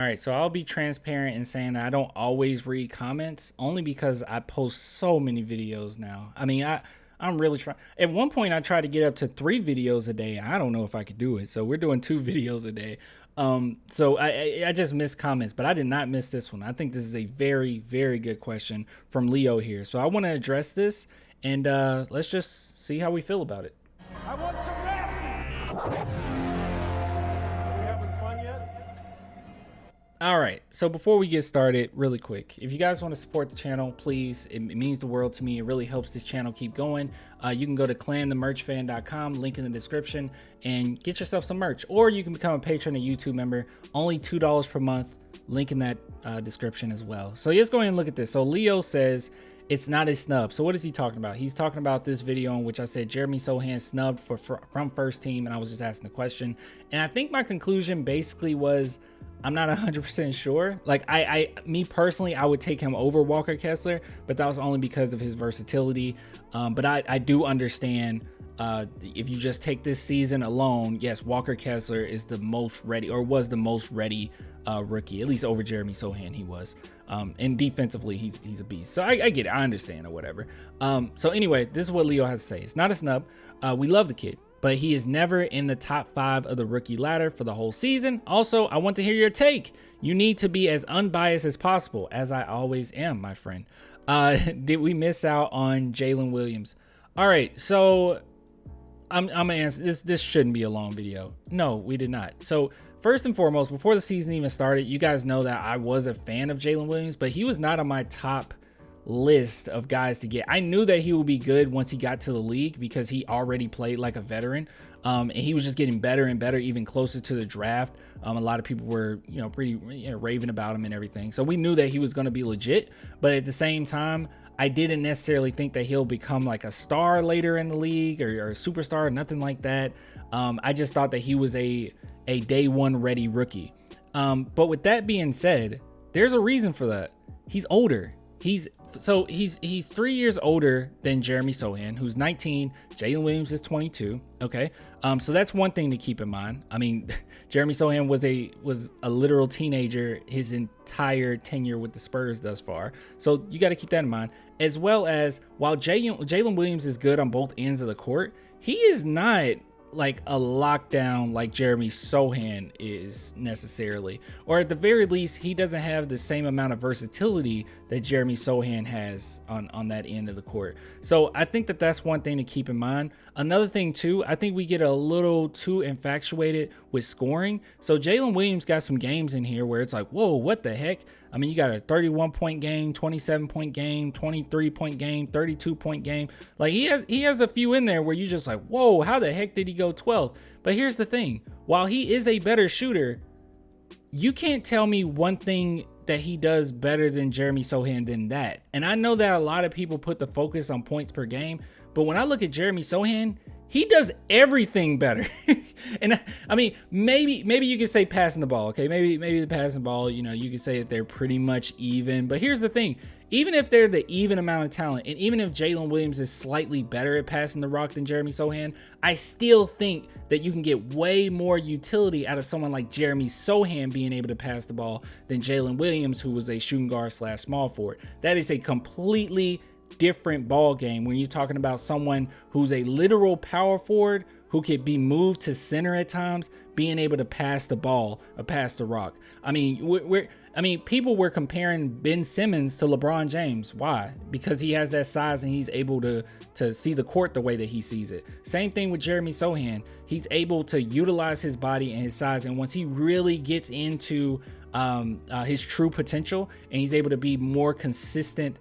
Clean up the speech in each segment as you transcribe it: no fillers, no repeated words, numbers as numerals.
All right, so I'll be transparent in saying that I don't always read comments only because I post so many videos now. I'm really trying. At one point, I tried to get up to 3 videos a day, and I don't know if I could do it. So we're doing 2 videos a day. So I just missed comments, but I did not miss this one. I think this is a very, very good question from Leo here. So I want to address this, and let's just see how we feel about it. I want some nasty. Are we having fun yet? All right, so before we get started, really quick, if you guys want to support the channel, please, it means the world to me. It really helps this channel keep going. You can go to clanthemerchfan.com, link in the description, and get yourself some merch. Or you can become a patron, a YouTube member, only $2 per month, link in that description as well. So let's go ahead and look at this. So Leo says, it's not a snub. So what is he talking about? He's talking about this video in which I said Jeremy Sochan snubbed from first team, and I was just asking the question. And I think my conclusion basically was, I'm not 100% sure. Like me personally, I would take him over Walker Kessler, but that was only because of his versatility. But I do understand if you just take this season alone, yes, Walker Kessler is the most ready, or was the most ready rookie, at least over Jeremy Sochan he was. And defensively, he's a beast. So I get it, I understand or whatever. So anyway, this is what Leo has to say. It's not a snub. We love the kid, but he is never in the top 5 of the rookie ladder for the whole season. Also, I want to hear your take. You need to be as unbiased as possible, as I always am, my friend. Did we miss out on Jalen Williams? All right, so I'm gonna answer this. This shouldn't be a long video. No, we did not. So first and foremost, before the season even started, you guys know that I was a fan of Jalen Williams, but he was not on my top list of guys to get. I knew that he would be good once he got to the league because he already played like a veteran, and he was just getting better and better, even closer to the draft. A lot of people were, pretty raving about him and everything. So we knew that he was going to be legit, but at the same time, I didn't necessarily think that he'll become like a star later in the league or a superstar, nothing like that. I just thought that he was a day one ready rookie. But with that being said, there's a reason for that. He's older. He's 3 years older than Jeremy Sochan, who's 19. Jalen Williams is 22. Okay, so that's one thing to keep in mind. I mean, Jeremy Sochan was a literal teenager his entire tenure with the Spurs thus far. So you got to keep that in mind. As well as, while Jalen Williams is good on both ends of the court, he is not like a lockdown like Jeremy Sochan is necessarily, or at the very least, he doesn't have the same amount of versatility that Jeremy Sochan has on that end of the court. So I think that that's one thing to keep in mind. Another thing too, I think we get a little too infatuated with scoring. So Jalen Williams got some games in here where it's like, whoa, what the heck? I mean, you got a 31-point game, 27-point game, 23-point game, 32-point game. Like he has a few in there where you just like, whoa, how the heck did he go 12th? But here's the thing. While he is a better shooter, you can't tell me one thing that he does better than Jeremy Sochan than that. And I know that a lot of people put the focus on points per game, but when I look at Jeremy Sochan, he does everything better. And I mean, maybe you could say passing the ball. Okay, maybe the passing ball, you could say that they're pretty much even. But here's the thing. Even if they're the even amount of talent, and even if Jalen Williams is slightly better at passing the rock than Jeremy Sochan, I still think that you can get way more utility out of someone like Jeremy Sochan being able to pass the ball than Jalen Williams, who was a shooting guard / small forward. That is a completely different ball game when you're talking about someone who's a literal power forward who could be moved to center at times, being able to pass the ball or pass the rock. I mean, people were comparing Ben Simmons to LeBron James. Why? Because he has that size and he's able to see the court the way that he sees it. Same thing with Jeremy Sochan. He's able to utilize his body and his size, and once he really gets into his true potential and he's able to be more consistent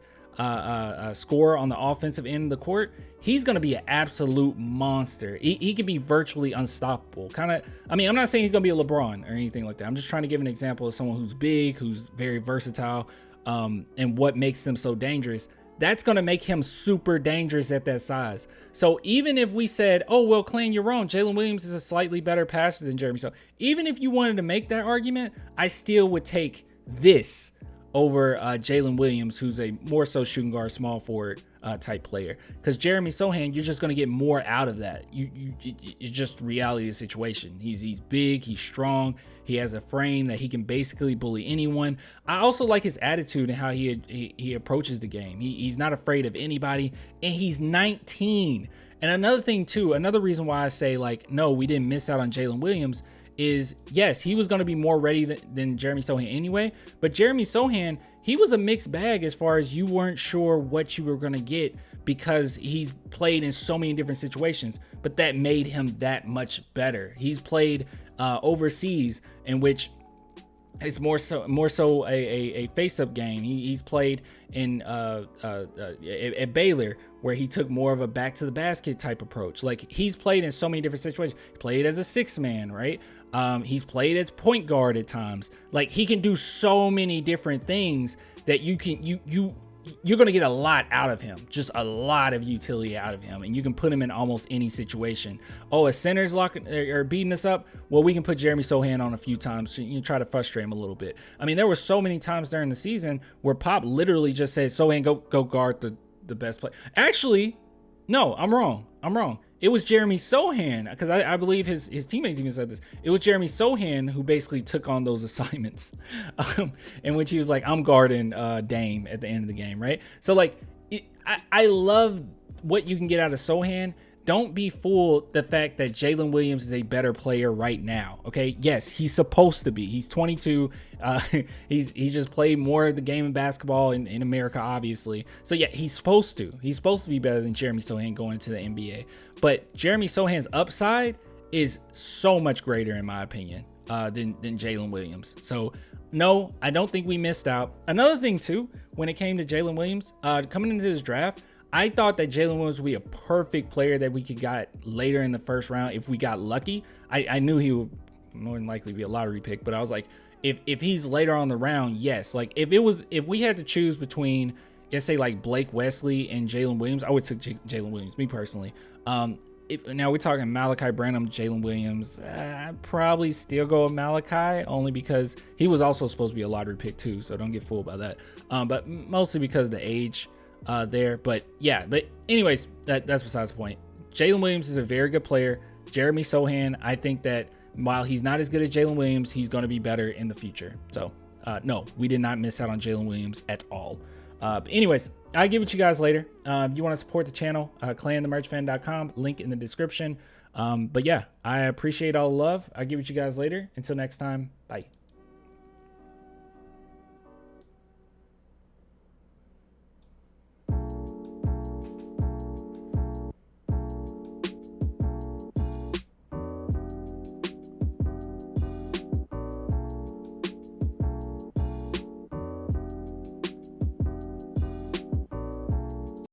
scorer on the offensive end of the court, he's going to be an absolute monster. He can be virtually unstoppable. I'm not saying he's going to be a LeBron or anything like that. I'm just trying to give an example of someone who's big, who's very versatile, and what makes them so dangerous. That's going to make him super dangerous at that size. So even if we said, oh, well, Clan, you're wrong, Jalen Williams is a slightly better passer than Jeremy. So even if you wanted to make that argument, I still would take this over Jalen Williams, who's a more so shooting guard, small forward type player. Because Jeremy Sochan, you're just going to get more out of that. It's just reality of the situation. He's big, he's strong, he has a frame that he can basically bully anyone. I also like his attitude and how he approaches the game. He's not afraid of anybody, and he's 19. And another thing too, another reason why I say like, no, we didn't miss out on Jalen Williams is, yes, he was going to be more ready than Jeremy Sochan anyway. But Jeremy Sochan, he was a mixed bag as far as you weren't sure what you were going to get because he's played in so many different situations. But that made him that much better. He's played overseas, in which it's more so a face-up game. He's played in at Baylor, where he took more of a back-to-the-basket type approach. Like, he's played in so many different situations. He played as a six-man, right? He's played as point guard at times. Like, he can do so many different things that you're going to get a lot out of him, just a lot of utility out of him, and you can put him in almost any situation. Oh, a center's locking or beating us up. Well, we can put Jeremy Sochan on a few times to, you try to frustrate him a little bit. I mean, there were so many times during the season where Pop literally just said, Sochan, go guard the best player. Actually, no, I'm wrong. It was Jeremy Sochan, because I believe his teammates even said this. It was Jeremy Sochan who basically took on those assignments, in which he was like, I'm guarding Dame at the end of the game, right? So, like, I love what you can get out of Sochan. Don't be fooled the fact that Jalen Williams is a better player right now, okay? Yes, he's supposed to be. He's 22. He's just played more of the game of basketball in America, obviously. So, yeah, he's supposed to. He's supposed to be better than Jeremy Sochan going into the NBA. But Jeremy Sochan's upside is so much greater, in my opinion, than Jalen Williams. So, no, I don't think we missed out. Another thing, too, when it came to Jalen Williams, coming into this draft, I thought that Jalen Williams would be a perfect player that we could got later in the first round if we got lucky. I knew he would more than likely be a lottery pick, but I was like, if he's later on the round, yes. Like, if we had to choose between, let's say, like Blake Wesley and Jalen Williams, I would take Jalen Williams, me personally. Now we're talking Malachi Branham, Jalen Williams. I'd probably still go with Malachi, only because he was also supposed to be a lottery pick too, so don't get fooled by that. But mostly because of the age there. But yeah, but anyways, that's besides the point. Jalen Williams is a very good player. Jeremy Sochan, I think that while he's not as good as Jalen Williams, he's going to be better in the future. So no, we did not miss out on Jalen Williams at all. But anyways, I'll give it to you guys later. If you want to support the channel, clanthemerchfan.com, link in the description. But yeah, I appreciate all the love. I'll give it to you guys later. Until next time, bye.